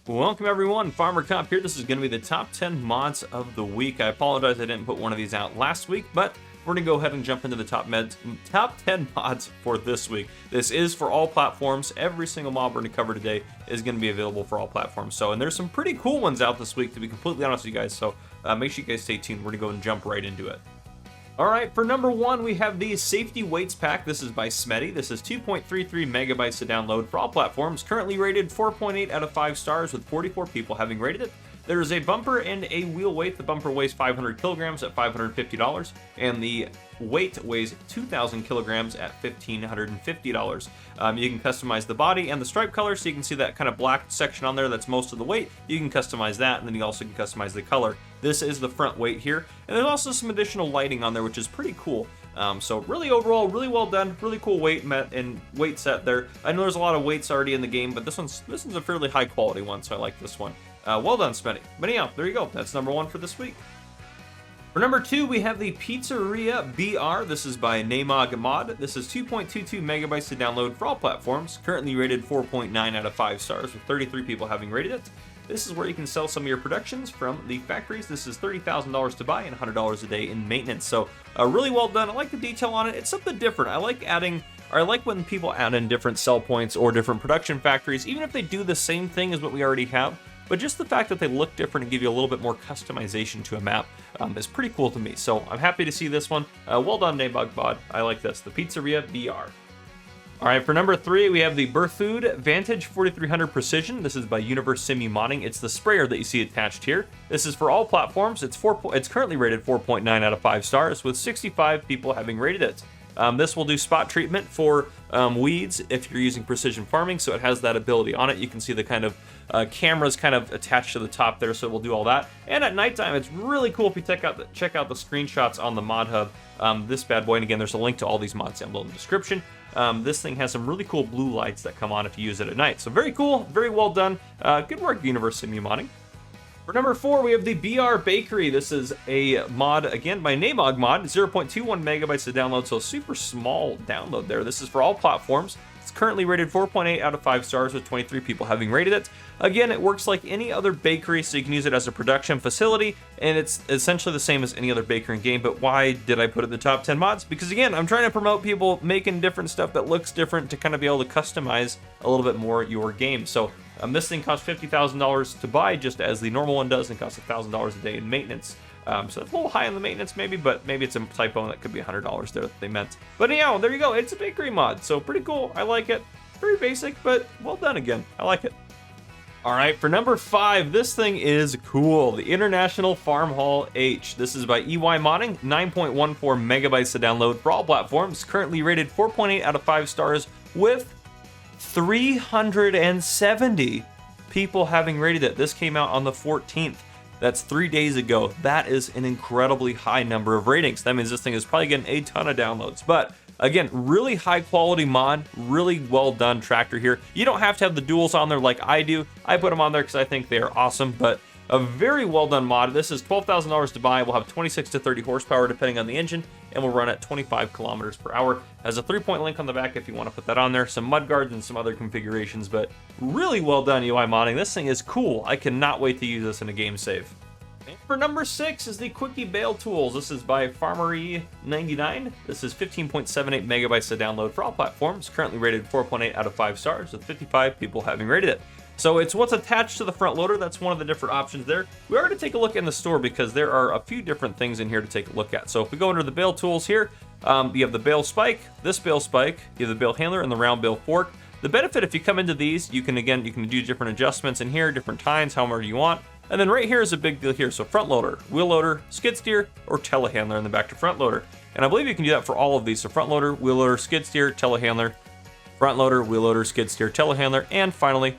Welcome everyone, Farmer Cop here. This is going to be the top 10 mods of the week. I apologize I didn't put one of these out last week, but we're going to go ahead and jump into the top 10 mods for this week. This is for all platforms. Every single mod we're going to cover today is going to be available for all platforms. And there's some pretty cool ones out this week, to be completely honest with you guys. So make sure you guys stay tuned. We're going to go and jump right into it. Alright, for number 1, we have the Safety Weights Pack. This is by Smetty. This is 2.33 megabytes to download for all platforms. Currently rated 4.8 out of 5 stars with 44 people having rated it. There is a bumper and a wheel weight. The bumper weighs 500 kilograms at $550, and the weight weighs 2,000 kilograms at $1,550. You can customize the body and the stripe color, so you can see that kind of black section on there. That's most of the weight. You can customize that, and then you also can customize the color. This is the front weight here, and there's also some additional lighting on there, which is pretty cool. So really overall, really well done, really cool weight set there. I know there's a lot of weights already in the game, but this one's a fairly high quality one, so I like this one. Well done, Smetty. But anyhow, there you go. That's number 1 for this week. For number 2, we have the Pizzeria Br. This is by Namog Mod. This is 2.22 megabytes to download for all platforms. Currently rated 4.9 out of 5 stars with 33 people having rated it. This is where you can sell some of your productions from the factories. This is $30,000 to buy and $100 a day in maintenance. So really well done. I like the detail on it. It's something different. I like when people add in different sell points or different production factories, even if they do the same thing as what we already have. But just the fact that they look different and give you a little bit more customization to a map is pretty cool to me. So I'm happy to see this one. Well done, Nabog Bod. I like this. The Pizzeria Br. Alright, for number 3, we have the Berfood Vantage 4300 Precision. This is by Universe Simu Modding. It's the sprayer that you see attached here. This is for all platforms. It's currently rated 4.9 out of 5 stars with 65 people having rated it. This will do spot treatment for weeds if you're using precision farming, so it has that ability on it. You can see the kind of cameras kind of attached to the top there, so it will do all that. And at nighttime, it's really cool if you check out the screenshots on the mod hub. This bad boy, and again, there's a link to all these mods down below in the description. This thing has some really cool blue lights that come on if you use it at night. So very cool, very well done. Good work, Universe Simu Modding. For number 4, we have the BR Bakery. This is a mod, again, by Namog Mod. 0.21 megabytes to download, so super small download there. This is for all platforms. It's currently rated 4.8 out of 5 stars with 23 people having rated it. Again, it works like any other bakery, so you can use it as a production facility, and it's essentially the same as any other bakery in game. But why did I put it in the top 10 mods? Because again, I'm trying to promote people making different stuff that looks different to kind of be able to customize a little bit more your game. So this thing costs $50,000 to buy, just as the normal one does, and costs $1,000 a day in maintenance. So it's a little high on the maintenance maybe, but maybe it's a typo and that could be $100 there that they meant. But anyhow, there you go. It's a bakery mod, so pretty cool. I like it. Very basic, but well done again. I like it. Alright, for number 5, this thing is cool. The International Farm Hall H. This is by EY Modding. 9.14 megabytes to download for all platforms. Currently rated 4.8 out of 5 stars with 370 people having rated it. This came out on the 14th. That's 3 days ago. That is an incredibly high number of ratings. That means this thing is probably getting a ton of downloads. But again, really high quality mod, really well done tractor here. You don't have to have the duals on there like I do. I put them on there because I think they are awesome, but a very well done mod. This is $12,000 to buy. We'll have 26 to 30 horsepower depending on the engine, and will run at 25 kilometers per hour. Has a 3-point link on the back if you want to put that on there. Some mud guards and some other configurations, but really well done UI modding. This thing is cool. I cannot wait to use this in a game save. And for number 6 is the Quickie Bale tools. This is by Farmery99. This is 15.78 megabytes to download for all platforms. Currently rated 4.8 out of 5 stars with 55 people having rated it. So it's what's attached to the front loader. That's one of the different options there. We are going to take a look in the store because there are a few different things in here to take a look at. So if we go under the Bale tools here, you have the Bale spike, this Bale spike, you have the Bale handler, and the round Bale fork. The benefit, if you come into these, you can do different adjustments in here, different tines, however you want. And then right here is a big deal here. So front loader, wheel loader, skid steer, or telehandler in the back to front loader. And I believe you can do that for all of these. So front loader, wheel loader, skid steer, telehandler, front loader, wheel loader, skid steer, telehandler, and finally,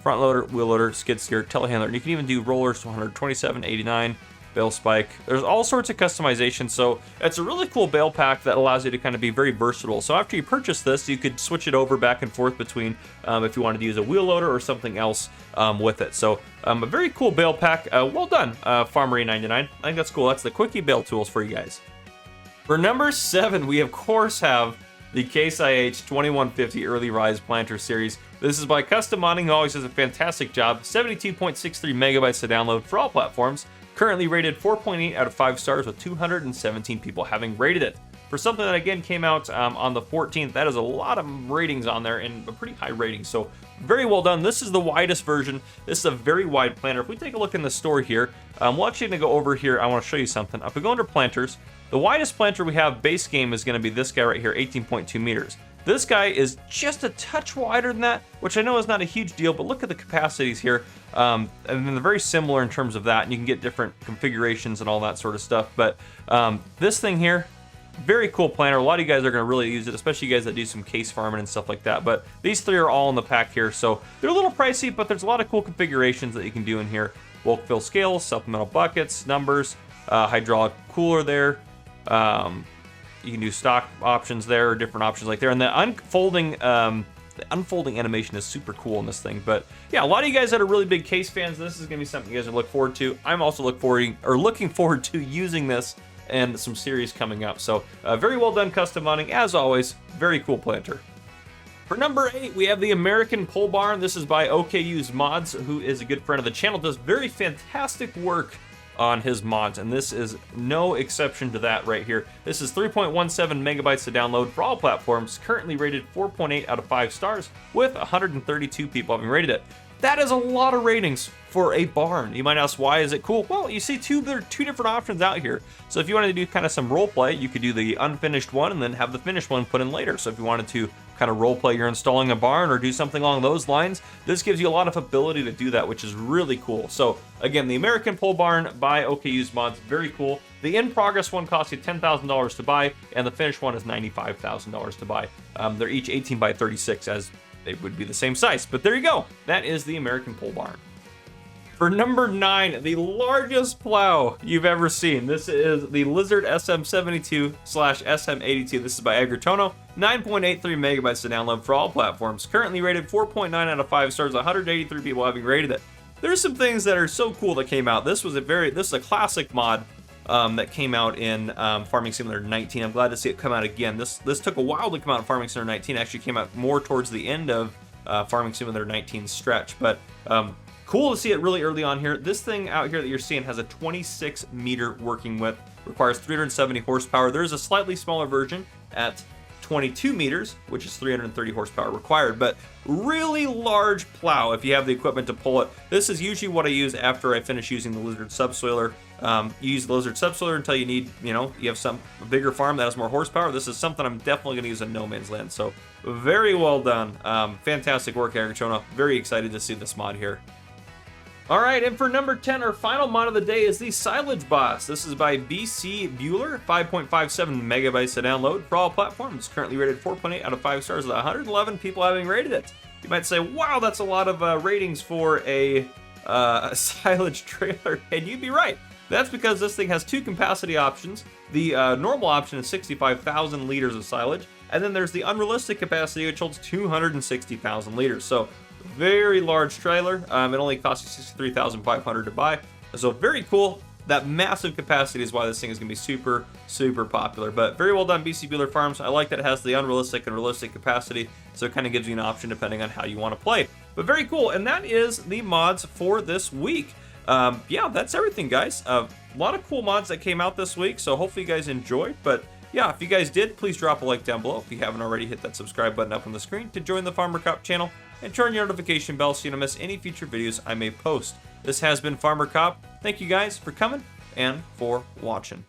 front loader, wheel loader, skid steer, telehandler. And you can even do rollers to 127, 89, Bale spike. There's all sorts of customization, so it's a really cool Bale pack that allows you to kind of be very versatile. So after you purchase this, you could switch it over back and forth between if you wanted to use a wheel loader or something else with it. So a very cool Bale pack. Well done, Farmery99. I think that's cool. That's the Quickie Bale tools for you guys. For number 7, we of course have the Case IH 2150 Early Rise Planter Series. This is by Custom Modding, who always does a fantastic job. 72.63 megabytes to download for all platforms. Currently rated 4.8 out of 5 stars, with 217 people having rated it. For something that again came out on the 14th, that is a lot of ratings on there and a pretty high rating. So very well done. This is the widest version. This is a very wide planter. If we take a look in the store here, we're actually going to go over here. I want to show you something. If we go under planters, the widest planter we have base game is going to be this guy right here, 18.2 meters. This guy is just a touch wider than that, which I know is not a huge deal, but look at the capacities here. And they're very similar in terms of that, and you can get different configurations and all that sort of stuff. But this thing here, very cool planter. A lot of you guys are going to really use it, especially you guys that do some case farming and stuff like that. But these three are all in the pack here, so they're a little pricey, but there's a lot of cool configurations that you can do in here. Bulk fill scales, supplemental buckets, numbers, hydraulic cooler there. You can do stock options there, or different options like there. And the unfolding animation is super cool in this thing. But yeah, a lot of you guys that are really big case fans, this is going to be something you guys will look forward to. I'm also looking forward to using this and some series coming up. So very well done, Custom Modding, as always. Very cool planter. For number 8, we have the American Pole Barn. This is by OKU's Mods, who is a good friend of the channel, does very fantastic work on his mods, and this is no exception to that right here. This is 3.17 megabytes to download for all platforms, currently rated 4.8 out of 5 stars, with 132 people having rated it. That is a lot of ratings for a barn. You might ask, why is it cool? Well, you see there are two different options out here. So if you wanted to do kind of some role play, you could do the unfinished one and then have the finished one put in later. So if you wanted to kind of role play you're installing a barn or do something along those lines, this gives you a lot of ability to do that, which is really cool. So again, the American Pole Barn by OKU's Mods, very cool. The in-progress one costs you $10,000 to buy, and the finished one is $95,000 to buy. They're each 18 by 36, as they would be the same size. But there you go. That is the American Pole Barn. For number 9, the largest plow you've ever seen. This is the Lizard SM72/SM82. This is by Agritono. 9.83 megabytes to download for all platforms. Currently rated 4.9 out of 5 stars. 183 people having rated it. There's some things that are so cool that came out. This is a classic mod that came out in Farming Simulator 19. I'm glad to see it come out again. This took a while to come out in Farming Simulator 19. It actually came out more towards the end of Farming Simulator 19's stretch, but cool to see it really early on here. This thing out here that you're seeing has a 26 meter working width, requires 370 horsepower. There's a slightly smaller version at 22 meters, which is 330 horsepower required, but really large plow if you have the equipment to pull it. This is usually what I use after I finish using the Lizard Subsoiler. You use the Lizard Subsoiler until you need, you have a bigger farm that has more horsepower. This is something I'm definitely going to use in No Man's Land, so very well done. Fantastic work, Agritono. Very excited to see this mod here. All right, and for number 10, our final mod of the day is the Silage Boss. This is by BC Bueller, 5.57 megabytes to download for all platforms. Currently rated 4.8 out of 5 stars with 111 people having rated it. You might say, wow, that's a lot of ratings for a silage trailer, and you'd be right. That's because this thing has two capacity options. The normal option is 65,000 liters of silage, and then there's the unrealistic capacity, which holds 260,000 liters. So very large trailer. It only costs you $63,500 to buy. So very cool. That massive capacity is why this thing is going to be super, super popular. But very well done, BC Bueller Farms. I like that it has the unrealistic and realistic capacity, so it kind of gives you an option depending on how you want to play. But very cool, and that is the mods for this week. Yeah, that's everything, guys. A lot of cool mods that came out this week, so hopefully you guys enjoyed. But yeah, if you guys did, please drop a like down below. If you haven't already, hit that subscribe button up on the screen to join the Farmer Cop channel, and turn your notification bell so you don't miss any future videos I may post. This has been Farmer Cop. Thank you guys for coming and for watching.